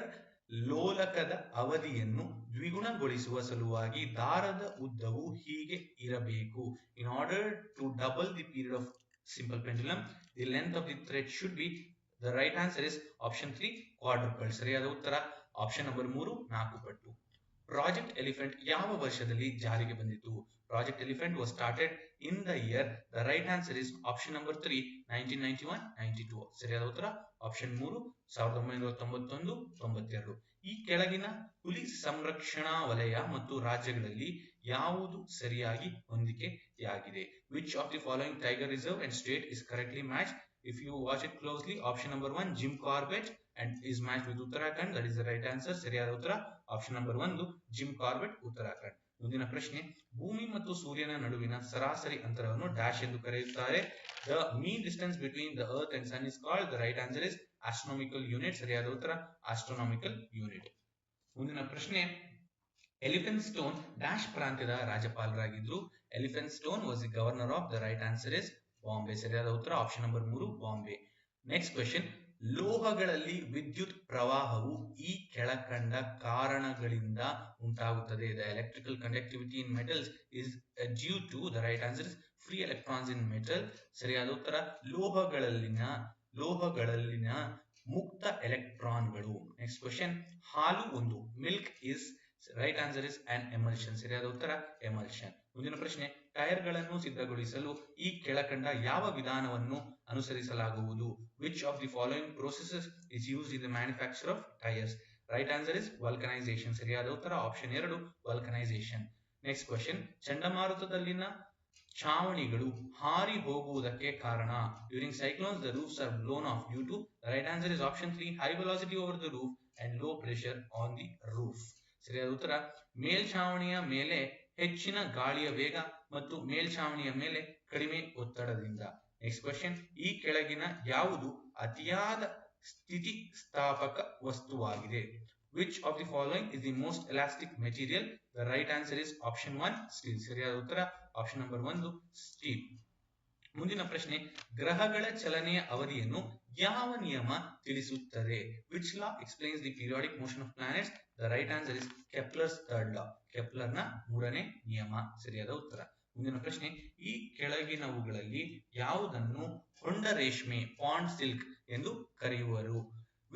ಲೋಲಕದ ಅವಧಿಯನ್ನು ದ್ವಿಗುಣಗೊಳಿಸುವ ಸಲುವಾಗಿ ದಾರದ ಉದ್ದವು ಹೀಗೆ ಇರಬೇಕು. In order to double the period of simple pendulum, the length of the thread should be. The right answer is option 3, quadruple. ಸರಿಯಾದ ಉತ್ತರ ಆಪ್ಷನ್ ನಂಬರ್ 3, 4 ಪಟ್ಟು. ಪ್ರಾಜೆಕ್ಟ್ ಎಲಿಫೆಂಟ್ ಯಾವ ವರ್ಷದಲ್ಲಿ ಜಾರಿಗೆ ಬಂದಿತು? Project elephant was started in the year. The right answer is option number 3, 1991-92. ಸರಿಯಾದ ಉತ್ತರ option 3, 1991, 92. ಈ ಕೆಳಗಿನ ಹುಲಿ ಸಂರಕ್ಷಣಾ ವಲಯ ಮತ್ತು ರಾಜ್ಯಗಳಲ್ಲಿ ಯಾವುದು ಸರಿಯಾಗಿ ಹೊಂದಿಕೆಯಾಗಿದೆ? Which of the following tiger reserve and state is correctly matched? If you watch it closely, option number 1, Jim Corbett and is matched with Uttarakhand. That is the right answer. ಸರಿಯಾದ ಉತ್ತರ option number 1, Jim Corbett, Uttarakhand. ಮುಂದಿನ ಪ್ರಶ್ನೆ, ಭೂಮಿ ಮತ್ತು ಸೂರ್ಯನ ನಡುವಿನ ಸರಾಸರಿ ಅಂತರವನ್ನು ಡ್ಯಾಶ್ ಎಂದು ಕರೆಯುತ್ತಾರೆ. The mean distance between the earth and son is called. The right answer is astronomical unit. ಸರಿಯಾದ ಉತ್ತರ ಆಸ್ಟ್ರೋನಾಮಿಕಲ್ ಯೂನಿಟ್. ಮುಂದಿನ ಪ್ರಶ್ನೆ, ಎಲಿಫೆಂಟ್ ಸ್ಟೋನ್ ಡ್ಯಾಶ್ ಪ್ರಾಂತ್ಯದ ರಾಜ್ಯಪಾಲರಾಗಿದ್ರು? Elphinstone was the governor of. The right answer is Bombay. ಸರಿಯಾದ ಉತ್ತರ option number 3, Bombay. Next question, ಲೋಹಗಳಲ್ಲಿ ವಿದ್ಯುತ್ ಪ್ರವಾಹವು ಈ ಕೆಳಕಂಡ ಕಾರಣಗಳಿಂದ ಉಂಟಾಗುತ್ತದೆ. The electrical conductivity in metals is due to. The right answer is free electrons in metal. ಸರಿಯಾದ ಉತ್ತರ ಲೋಹಗಳಲ್ಲಿನ ಮುಕ್ತ ಎಲೆಕ್ಟ್ರಾನ್ಗಳು. ನೆಕ್ಸ್ಟ್ ಕ್ವೆಶ್ಚನ್, ಹಾಲು ಒಂದು milk is right answer is an emulsion. ಸರಿಯಾದ ಉತ್ತರ ಎಮಲ್ಷನ್. ಮುಂದಿನ ಪ್ರಶ್ನೆ, ಟೈರ್ಗಳನ್ನು ಸಿದ್ಧಗೊಳಿಸಲು ಈ ಕೆಳಕಂಡ ಯಾವ ವಿಧಾನವನ್ನು ಅನುಸರಿಸಲಾಗುವುದು? Which of the following processes is used in the manufacture of tyres? Right answer is vulcanisation. ಸರಿಯಾದ ಉತ್ತರ ಆಪ್ಷನ್ 2 ವಲ್ಕನೈಸೇಷನ್. ನೆಕ್ಸ್ಟ್ ಕ್ವೆಶ್ಚನ್, ಚಂಡಮಾರುತದಲ್ಲಿನ ಛಾವಣಿಗಳು ಹಾರಿ ಹೋಗುವುದಕ್ಕೆ ಕಾರಣ? During cyclones the roofs are blown off due to. The right answer is option 3 high velocity over the roof and low pressure on the roof. ಸರಿಯಾದ ಉತ್ತರ ಮೇಲ್ಛಾವಣಿಯ ಮೇಲೆ ಹೆಚ್ಚಿನ ಗಾಳಿಯ ವೇಗ ಮತ್ತು ಮೇಲ್ಛಾವಣಿಯ ಮೇಲೆ ಕಡಿಮೆ ಒತ್ತಡದಿಂದ. ನೆಕ್ಸ್ಟ್ ಕ್ವೆಶ್ಚನ್, ಈ ಕೆಳಗಿನ ಯಾವುದು ಅತಿಯಾದ ಸ್ಥಿತಿಸ್ಥಾಪಕ ವಸ್ತುವಾಗಿದೆ? Which of the following is the most elastic material? The right answer is option 1 steel. ಸರಿಯಾದ ಉತ್ತರ ಆಪ್ಷನ್ ನಂಬರ್ 1 ಸ್ಟೀಲ್. ಮುಂದಿನ ಪ್ರಶ್ನೆ, ಗ್ರಹಗಳ ಚಲನೆಯ ಅವಧಿಯನ್ನು ಯಾವ ನಿಯಮ ತಿಳಿಸುತ್ತದೆ? Which law explains the periodic motion of planets? The right answer is Kepler's third law. ಕೆಪ್ಲರ್ನ ಮೂರನೇ ನಿಯಮ. ಸರಿಯಾದ ಉತ್ತರ. ಮುಂದಿನ ಪ್ರಶ್ನೆ, ಈ ಕೆಳಗಿನವುಗಳಲ್ಲಿ ಯಾವುದನ್ನು ಹೊಂಡ ರೇಷ್ಮೆ ಪಾಂಡ್ ಸಿಲ್ಕ್ ಎಂದು ಕರೆಯುವರು?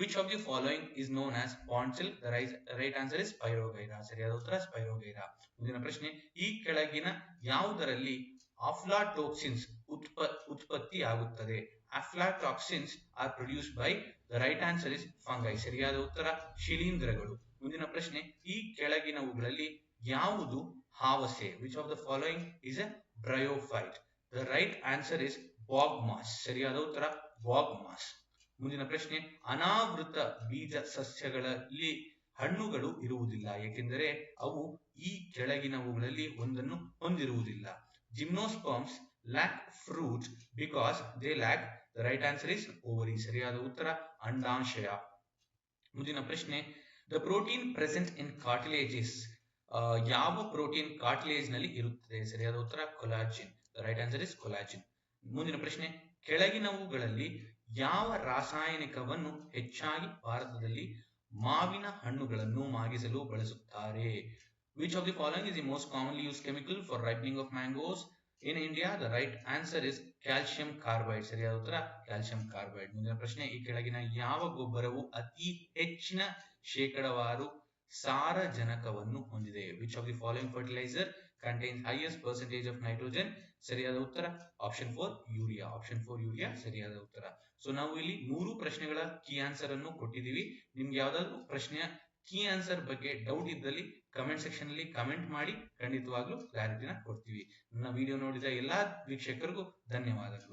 Which of the following is known as pond silk? The right answer is Spirogyra. ಸರಿಯಾದ ಉತ್ತರ Spirogyra. ಮುಂದಿನ ಪ್ರಶ್ನೆ, ಈ ಕೆಳಗಿನ ಯಾವುದರಲ್ಲಿ aflatoxins ಉತ್ಪತ್ತಿಯಾಗುತ್ತದೆ? Aflatoxins are produced by. The right answer is fungi. ಸರಿಯಾದ ಉತ್ತರ ಶಿಲೀಂಧ್ರಗಳು. ಮುಂದಿನ ಪ್ರಶ್ನೆ, ಈ ಕೆಳಗಿನವುಗಳಲ್ಲಿ ಯಾವುದು ಹಾವಸೆ? Which of the following is a bryophyte? The right answer is bog moss. ಸರಿಯಾದ ಉತ್ತರ bog moss. ಮುಂದಿನ ಪ್ರಶ್ನೆ, ಅನಾವೃತ ಬೀಜ ಸಸ್ಯಗಳಲ್ಲಿ ಹಣ್ಣುಗಳು ಇರುವುದಿಲ್ಲ, ಏಕೆಂದರೆ ಅವು ಈ ಕೆಳಗಿನವುಗಳಲ್ಲಿ ಒಂದನ್ನು ಹೊಂದಿರುವುದಿಲ್ಲ. Gymnosperms lack fruit because they lack. The right answer is ovary. ಸರಿಯಾದ ಉತ್ತರ ಅಂಡಾಶಯ. ಮುಂದಿನ ಪ್ರಶ್ನೆ, the protein present in cartilages. ಯಾವ ಪ್ರೋಟೀನ್ ಕಾರ್ಟಿಲೇಜ್ ನಲ್ಲಿ ಇರುತ್ತದೆ? ಸರಿಯಾದ ಉತ್ತರ collagen. The right answer is collagen. ಮುಂದಿನ ಪ್ರಶ್ನೆ, ಕೆಳಗಿನವುಗಳಲ್ಲಿ ಯಾವ ರಾಸಾಯನಿಕವನ್ನು ಹೆಚ್ಚಾಗಿ ಭಾರತದಲ್ಲಿ ಮಾವಿನ ಹಣ್ಣುಗಳನ್ನು ಮಾಗಿಸಲು ಬಳಸುತ್ತಾರೆ? Which of the following is the most commonly used chemical for ripening of mangoes in India? The right answer is calcium carbide. ಸರಿಯಾದ ಉತ್ತರ ಕ್ಯಾಲ್ಸಿಯಂ ಕಾರ್ಬೈಡ್. ಮುಂದಿನ ಪ್ರಶ್ನೆ, ಈ ಕೆಳಗಿನ ಯಾವ ಗೊಬ್ಬರವು ಅತಿ ಹೆಚ್ಚಿನ ಶೇಕಡಾವಾರು ಸಾರಜನಕವನ್ನು ಹೊಂದಿದೆ? Which of the following fertilizer contains highest percentage of nitrogen? ಸರಿಯಾದ ಉತ್ತರ ಆಪ್ಷನ್ 4 ಯೂರಿಯಾ. ಆಪ್ಷನ್ 4 ಯೂರಿಯಾ ಸರಿಯಾದ ಉತ್ತರ. ಸೊ ನಾವು ಇಲ್ಲಿ 3 ಪ್ರಶ್ನೆಗಳ ಕೀ ಆನ್ಸರ್ ಅನ್ನು ಕೊಟ್ಟಿದ್ದೀವಿ. ನಿಮ್ಗೆ ಯಾವ್ದಾದ್ರು ಪ್ರಶ್ನೆಯ ಕೀ ಆನ್ಸರ್ ಬಗ್ಗೆ ಡೌಟ್ ಇದ್ದಲ್ಲಿ ಕಮೆಂಟ್ ಸೆಕ್ಷನ್ ಅಲ್ಲಿ ಕಮೆಂಟ್ ಮಾಡಿ, ಖಂಡಿತವಾಗ್ಲೂ ಕ್ಲಾರಿಟಿನ ಕೊಡ್ತೀವಿ. ನನ್ನ ವಿಡಿಯೋ ನೋಡಿದ ಎಲ್ಲಾ ವೀಕ್ಷಕರಿಗೂ ಧನ್ಯವಾದಗಳು.